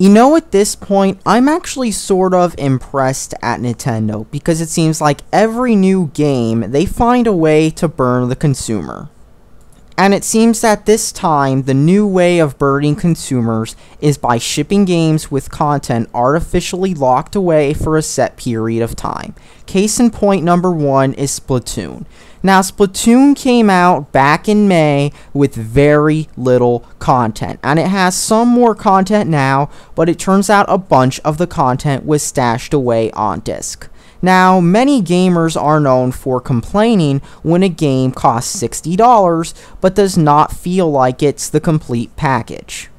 You know, at this point, I'm actually sort of impressed at Nintendo, because it seems like every new game, they find a way to burn the consumer. And it seems that this time, the new way of burning consumers is by shipping games with content artificially locked away for a set period of time. Case in point number 1 is Splatoon. Now, Splatoon came out back in May with very little content, and it has some more content now, but it turns out a bunch of the content was stashed away on disc. Now, many gamers are known for complaining when a game costs $60 but does not feel like it's the complete package.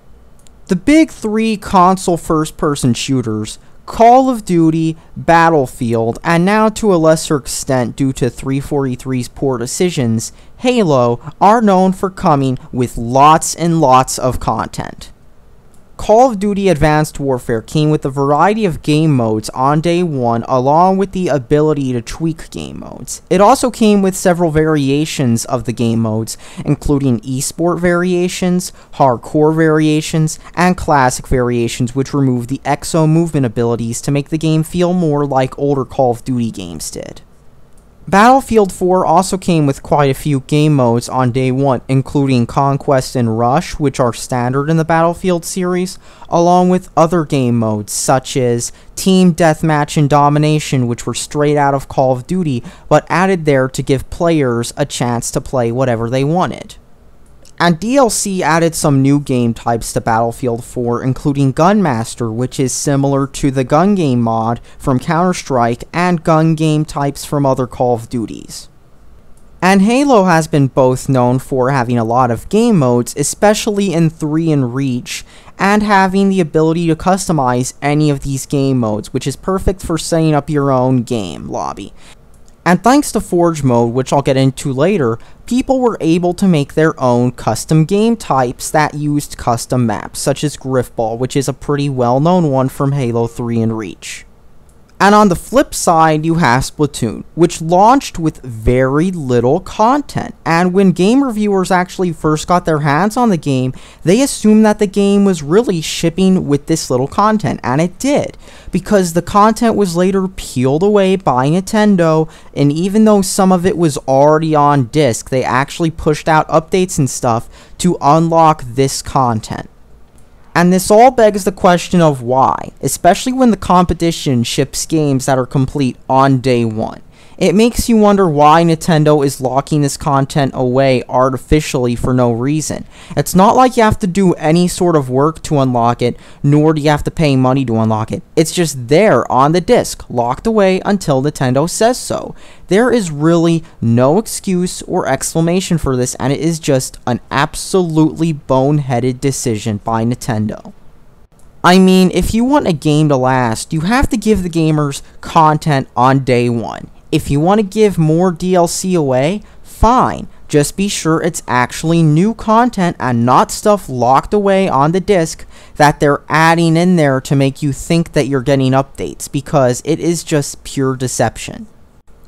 The big 3 console first-person shooters, Call of Duty, Battlefield, and now to a lesser extent due to 343's poor decisions, Halo, are known for coming with lots and lots of content. Call of Duty Advanced Warfare came with a variety of game modes on day 1, along with the ability to tweak game modes. It also came with several variations of the game modes, including esport variations, hardcore variations, and classic variations, which removed the exo movement abilities to make the game feel more like older Call of Duty games did. Battlefield 4 also came with quite a few game modes on day 1, including Conquest and Rush, which are standard in the Battlefield series, along with other game modes such as Team Deathmatch and Domination, which were straight out of Call of Duty, but added there to give players a chance to play whatever they wanted. And DLC added some new game types to Battlefield 4, including Gunmaster, which is similar to the gun game mod from Counter-Strike, and gun game types from other Call of Duties. And Halo has been both known for having a lot of game modes, especially in 3 and Reach, and having the ability to customize any of these game modes, which is perfect for setting up your own game lobby. And thanks to Forge mode, which I'll get into later, people were able to make their own custom game types that used custom maps, such as Griffball, which is a pretty well-known one from Halo 3 and Reach. And on the flip side, you have Splatoon, which launched with very little content. And when game reviewers actually first got their hands on the game, they assumed that the game was really shipping with this little content, and it did. Because the content was later peeled away by Nintendo, and even though some of it was already on disc, they actually pushed out updates and stuff to unlock this content. And this all begs the question of why, especially when the competition ships games that are complete on day 1. It makes you wonder why Nintendo is locking this content away artificially for no reason. It's not like you have to do any sort of work to unlock it, nor do you have to pay money to unlock it. It's just there on the disc, locked away until Nintendo says so. There is really no excuse or explanation for this, and it is just an absolutely boneheaded decision by Nintendo. I mean, if you want a game to last, you have to give the gamers content on day 1. If you want to give more DLC away, fine. Just be sure it's actually new content and not stuff locked away on the disc that they're adding in there to make you think that you're getting updates, because it is just pure deception.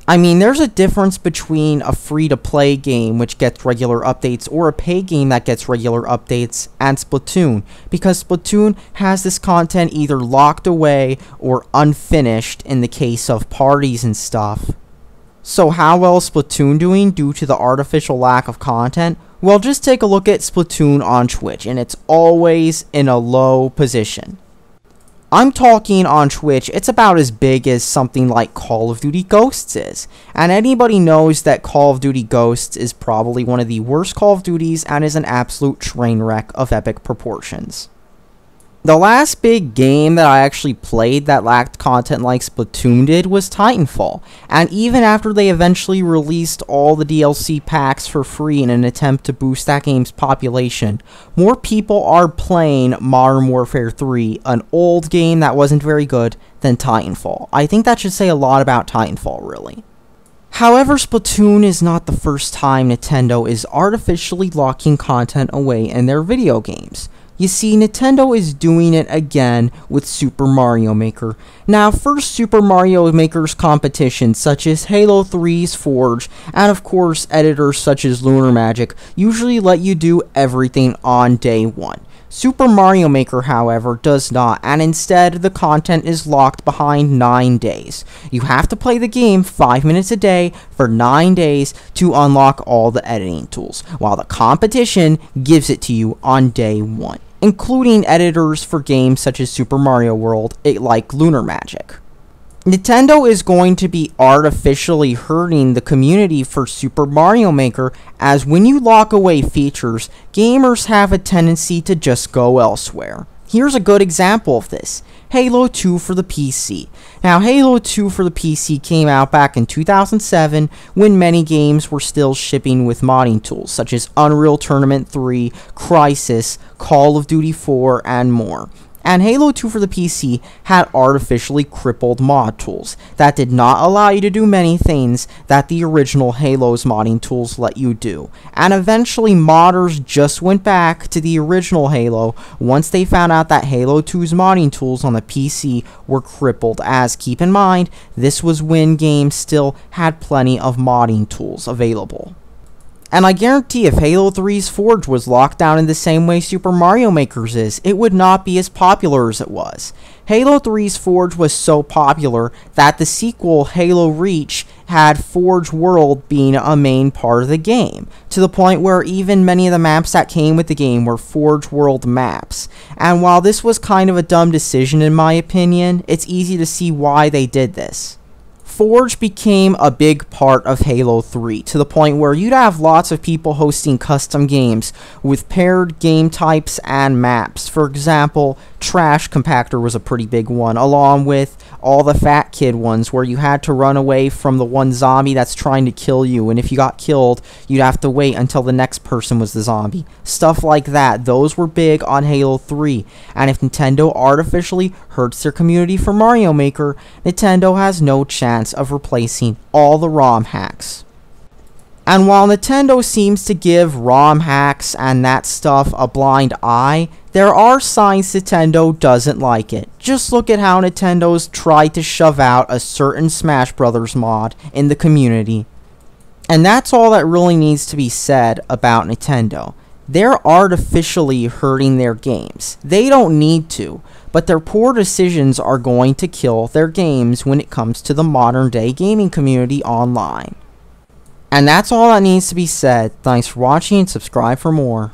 I mean, there's a difference between a free-to-play game which gets regular updates or a pay game that gets regular updates and Splatoon, because Splatoon has this content either locked away or unfinished in the case of parties and stuff. So how well is Splatoon doing due to the artificial lack of content? Well, just take a look at Splatoon on Twitch, and it's always in a low position. I'm talking on Twitch, it's about as big as something like Call of Duty Ghosts is. And anybody knows that Call of Duty Ghosts is probably one of the worst Call of Duties and is an absolute train wreck of epic proportions. The last big game that I actually played that lacked content like Splatoon did was Titanfall, and even after they eventually released all the DLC packs for free in an attempt to boost that game's population, more people are playing Modern Warfare 3, an old game that wasn't very good, than Titanfall. I think that should say a lot about Titanfall, really. However, Splatoon is not the first time Nintendo is artificially locking content away in their video games. You see, Nintendo is doing it again with Super Mario Maker. Now, first Super Mario Maker's competitions such as Halo 3's Forge, and of course editors such as Lunar Magic, usually let you do everything on day 1. Super Mario Maker, however, does not, and instead the content is locked behind 9 days. You have to play the game 5 minutes a day for 9 days to unlock all the editing tools, while the competition gives it to you on day 1, including editors for games such as Super Mario World, like Lunar Magic. Nintendo is going to be artificially hurting the community for Super Mario Maker, as when you lock away features, gamers have a tendency to just go elsewhere. Here's a good example of this: Halo 2 for the PC. Now, Halo 2 for the PC came out back in 2007 when many games were still shipping with modding tools such as Unreal Tournament 3, Crysis, Call of Duty 4, and more. And Halo 2 for the PC had artificially crippled mod tools that did not allow you to do many things that the original Halo's modding tools let you do. And eventually modders just went back to the original Halo once they found out that Halo 2's modding tools on the PC were crippled, as, keep in mind, this was when games still had plenty of modding tools available. And I guarantee if Halo 3's Forge was locked down in the same way Super Mario Maker's is, it would not be as popular as it was. Halo 3's Forge was so popular that the sequel, Halo Reach, had Forge World being a main part of the game, to the point where even many of the maps that came with the game were Forge World maps. And while this was kind of a dumb decision in my opinion, it's easy to see why they did this. Forge became a big part of Halo 3, to the point where you'd have lots of people hosting custom games with paired game types and maps. For example, Trash Compactor was a pretty big one, along with all the Fat Kid ones where you had to run away from the one zombie that's trying to kill you, and if you got killed, you'd have to wait until the next person was the zombie. Stuff like that, those were big on Halo 3, and if Nintendo artificially hurts their community for Mario Maker, Nintendo has no chance of replacing all the ROM hacks. And while Nintendo seems to give ROM hacks and that stuff a blind eye, there are signs Nintendo doesn't like it. Just look at how Nintendo's tried to shove out a certain Smash Bros. Mod in the community. And that's all that really needs to be said about Nintendo. They're artificially hurting their games. They don't need to, but their poor decisions are going to kill their games when it comes to the modern day gaming community online. And that's all that needs to be said. Thanks for watching and subscribe for more.